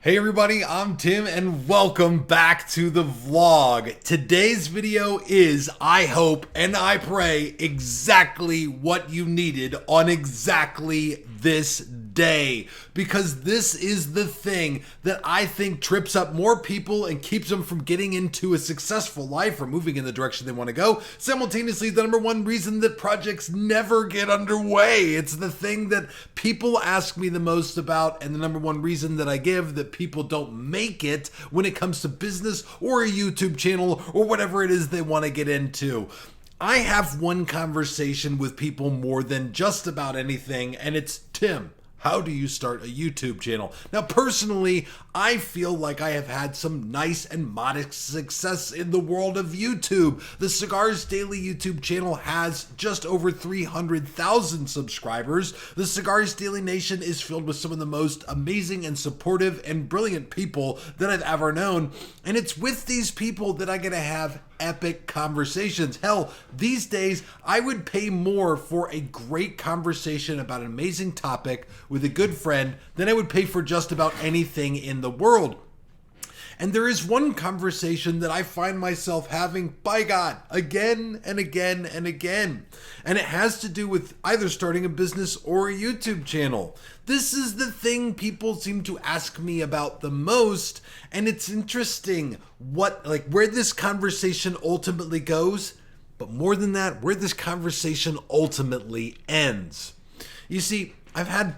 Hey everybody, I'm Tim and welcome back to the vlog. Today's video is, I hope and I pray, exactly what you needed on exactly this day. Because this is the thing that I think trips up more people and keeps them from getting into a successful life or moving in the direction they want to go. Simultaneously, the number one reason that projects never get underway. It's the thing that people ask me the most about and the number one reason that I give that people don't make it when it comes to business or a YouTube channel or whatever it is they want to get into. I have one conversation with people more than just about anything, and it's, Tim, how do you start a YouTube channel? Now, personally, I feel like I have had some nice and modest success in the world of YouTube. The Cigars Daily YouTube channel has just over 300,000 subscribers. The Cigars Daily Nation is filled with some of the most amazing and supportive and brilliant people that I've ever known. And it's with these people that I get to have epic conversations. Hell, these days, I would pay more for a great conversation about an amazing topic with a good friend than I would pay for just about anything in the world. And there is one conversation that I find myself having, by God, again and again and again. And it has to do with either starting a business or a YouTube channel. This is the thing people seem to ask me about the most. And it's interesting where this conversation ultimately goes. But more than that, where this conversation ultimately ends. You see, I've had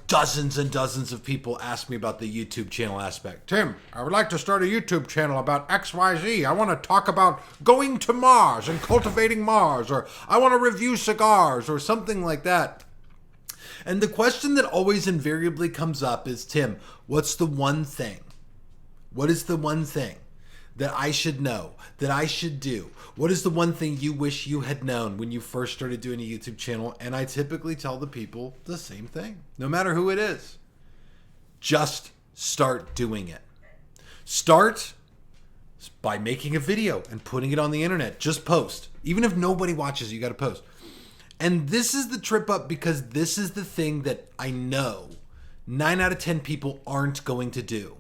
dozens and dozens of people ask me about the YouTube channel aspect. Tim, I would like to start a YouTube channel about XYZ. I want to talk about going to Mars and cultivating Mars, or I want to review cigars, or something like that. And the question that always invariably comes up is, Tim, what's the one thing? What is the one thing that I should know, that I should do? What is the one thing you wish you had known when you first started doing a YouTube channel? And I typically tell the people the same thing, no matter who it is. Just start doing it. Start by making a video and putting it on the internet. Just post. Even if nobody watches, you got to post. And this is the trip up, because this is the thing that I know 9 out of 10 people aren't going to do.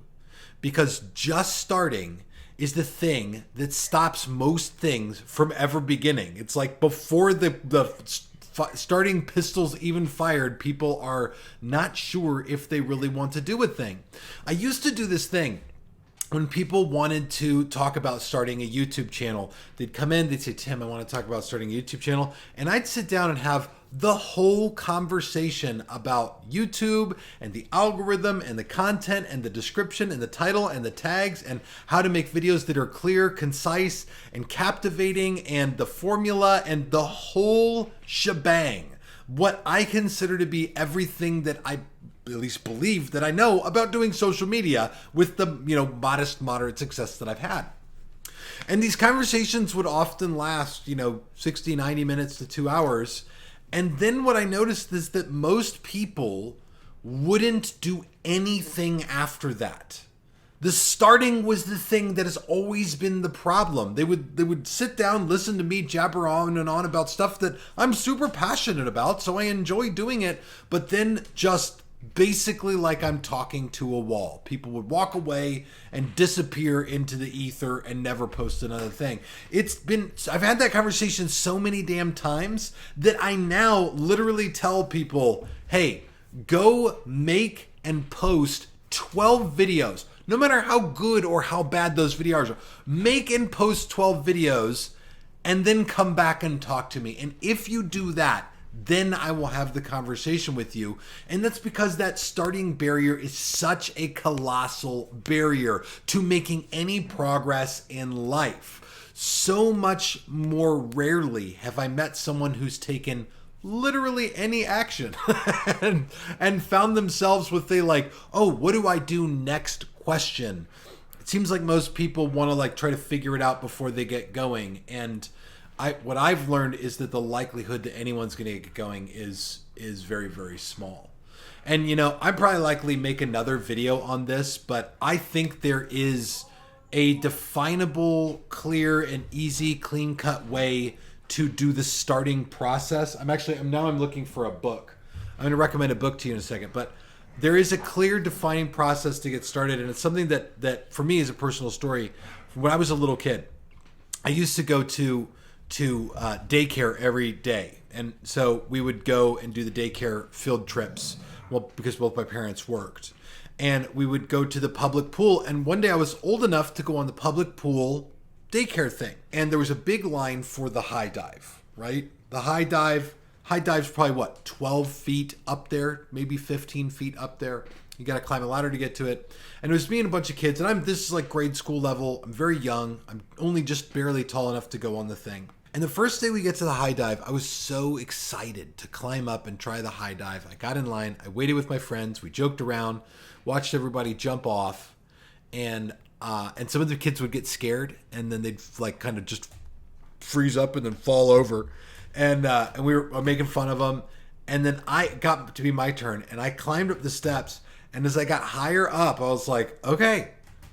Because just starting is the thing that stops most things from ever beginning. It's like before the starting pistols even fired, people are not sure if they really want to do a thing. I used to do this thing. When people wanted to talk about starting a YouTube channel, they'd come in, they'd say, Tim, I want to talk about starting a YouTube channel. And I'd sit down and have the whole conversation about YouTube and the algorithm and the content and the description and the title and the tags and how to make videos that are clear, concise, and captivating, and the formula and the whole shebang. What I consider to be everything that I at least believe that I know about doing social media with the, modest, moderate success that I've had. And these conversations would often last, 60, 90 minutes to 2 hours. And then what I noticed is that most people wouldn't do anything after that. The starting was the thing that has always been the problem. They would sit down, listen to me jabber on and on about stuff that I'm super passionate about, so I enjoy doing it, but then just basically like I'm talking to a wall. People would walk away and disappear into the ether and never post another thing. I've had that conversation so many damn times that I now literally tell people, hey, go make and post 12 videos. No matter how good or how bad those videos are, make and post 12 videos and then come back and talk to me. And if you do that, then I will have the conversation with you. And that's because that starting barrier is such a colossal barrier to making any progress in life. So much more rarely have I met someone who's taken literally any action and found themselves with what do I do next question. It seems like most people want to try to figure it out before they get going. And what I've learned is that the likelihood that anyone's going to get going is very, very small. And, I'd probably likely make another video on this, but I think there is a definable, clear, and easy, clean-cut way to do the starting process. I'm looking for a book. I'm going to recommend a book to you in a second, but there is a clear defining process to get started, and it's something that for me is a personal story. When I was a little kid, I used to go to daycare every day, and so we would go and do the daycare field trips. Well, because both my parents worked, and we would go to the public pool. And one day I was old enough to go on the public pool daycare thing, and there was a big line for the high dive. Right, the high dive's probably what, 12 feet up there, maybe 15 feet up there. You got to climb a ladder to get to it. And it was me and a bunch of kids, and this is like grade school level. I'm very young. I'm only just barely tall enough to go on the thing. And the first day we get to the high dive, I was so excited to climb up and try the high dive. I got in line. I waited with my friends. We joked around, watched everybody jump off, and some of the kids would get scared, and then they'd like kind of just freeze up and then fall over. And we were making fun of them. And then I got to be my turn, and I climbed up the steps. And as I got higher up, I was like, okay,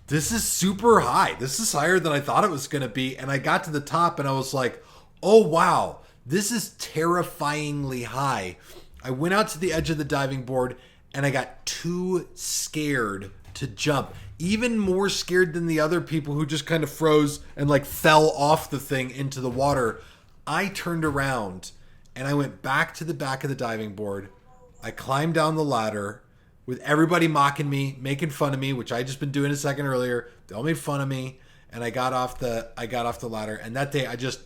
this is super high. This is higher than I thought it was going to be. And I got to the top, and I was like, oh, wow, this is terrifyingly high. I went out to the edge of the diving board, and I got too scared to jump. Even more scared than the other people who just kind of froze and like fell off the thing into the water. I turned around, and I went back to the back of the diving board. I climbed down the ladder with everybody mocking me, making fun of me, which I had just been doing a second earlier. They all made fun of me, and I got off the ladder. And that day I just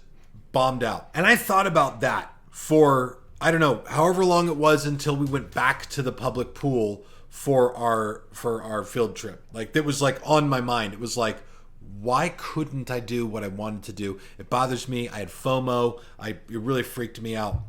bombed out. And I thought about that for, I don't know, however long it was until we went back to the public pool for our field trip. Like, it was like on my mind. It was like, why couldn't I do what I wanted to do? It bothers me. I had FOMO. It really freaked me out.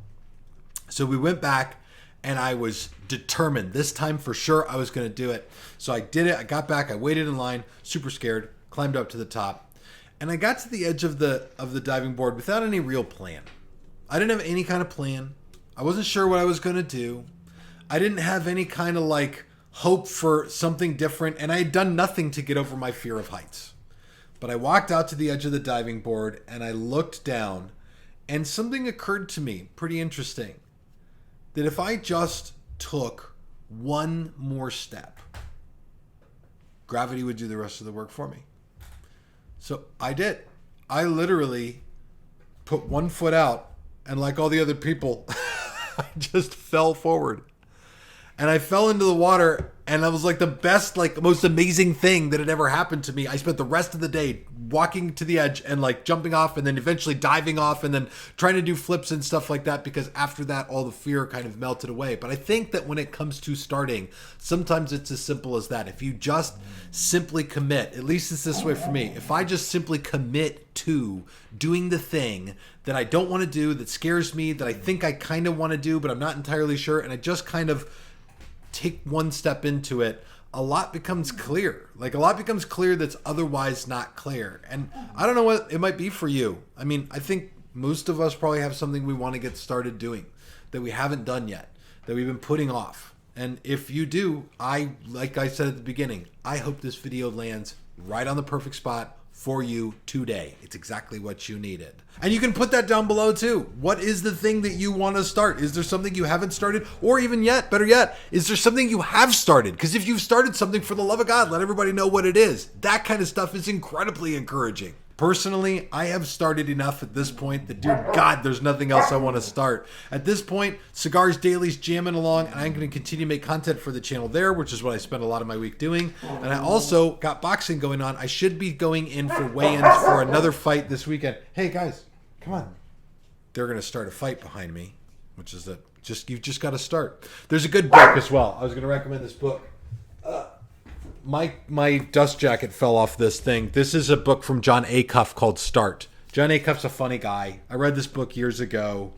So we went back, and I was determined. This time for sure I was going to do it. So I did it. I got back. I waited in line, super scared, climbed up to the top. And I got to the edge of the diving board without any real plan. I didn't have any kind of plan. I wasn't sure what I was going to do. I didn't have any kind of like hope for something different. And I had done nothing to get over my fear of heights. But I walked out to the edge of the diving board, and I looked down, and something occurred to me, pretty interesting, that if I just took one more step, gravity would do the rest of the work for me. So I did. I literally put one foot out, and like all the other people, I just fell forward. And I fell into the water, and that was like the best, like most amazing thing that had ever happened to me. I spent the rest of the day walking to the edge and like jumping off, and then eventually diving off, and then trying to do flips and stuff like that, because after that, all the fear kind of melted away. But I think that when it comes to starting, sometimes it's as simple as that. If you just simply commit, at least it's this way for me, if I just simply commit to doing the thing that I don't want to do, that scares me, that I think I kind of want to do, but I'm not entirely sure, and I just kind of take one step into it, a lot becomes clear. Like, a lot becomes clear that's otherwise not clear. And I don't know what it might be for you. I mean, I think most of us probably have something we want to get started doing that we haven't done yet, that we've been putting off. And if you do, like I said at the beginning, I hope this video lands right on the perfect spot for you today. It's exactly what you needed. And you can put that down below too. What is the thing that you want to start? Is there something you haven't started? Or even yet, better yet, is there something you have started? Because if you've started something, for the love of God, let everybody know what it is. That kind of stuff is incredibly encouraging. Personally, I have started enough at this point that, dear God, there's nothing else I want to start. At this point, Cigars Daily's jamming along, and I'm going to continue to make content for the channel there, which is what I spend a lot of my week doing. And I also got boxing going on. I should be going in for weigh-ins for another fight this weekend. Hey, guys, come on. They're going to start a fight behind me, which is you've just got to start. There's a good book as well. I was going to recommend this book. My dust jacket fell off this thing. This is a book from John Acuff called Start. John Acuff's a funny guy. I read this book years ago.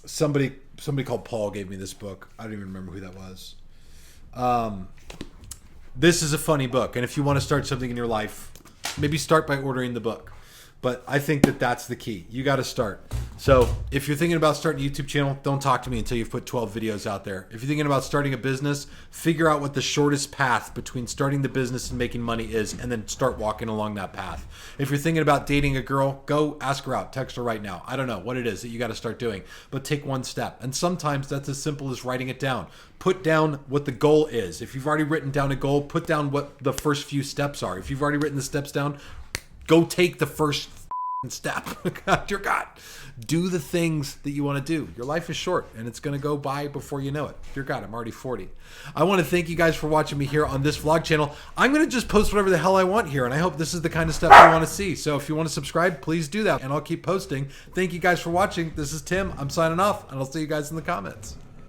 Somebody called Paul gave me this book. I don't even remember who that was. This is a funny book. And if you want to start something in your life, maybe start by ordering the book. But I think that that's the key. You got to start. So if you're thinking about starting a YouTube channel, don't talk to me until you've put 12 videos out there. If you're thinking about starting a business, figure out what the shortest path between starting the business and making money is, and then start walking along that path. If you're thinking about dating a girl, go ask her out, text her right now. I don't know what it is that you got to start doing, but take one step. And sometimes that's as simple as writing it down. Put down what the goal is. If you've already written down a goal, put down what the first few steps are. If you've already written the steps down, go take the first step. Dear God, do the things that you want to do. Your life is short and it's going to go by before you know it. Dear God, I'm already 40. I want to thank you guys for watching me here on this vlog channel. I'm going to just post whatever the hell I want here, and I hope this is the kind of stuff you want to see. So if you want to subscribe, please do that, and I'll keep posting. Thank you guys for watching. This is Tim. I'm signing off, and I'll see you guys in the comments.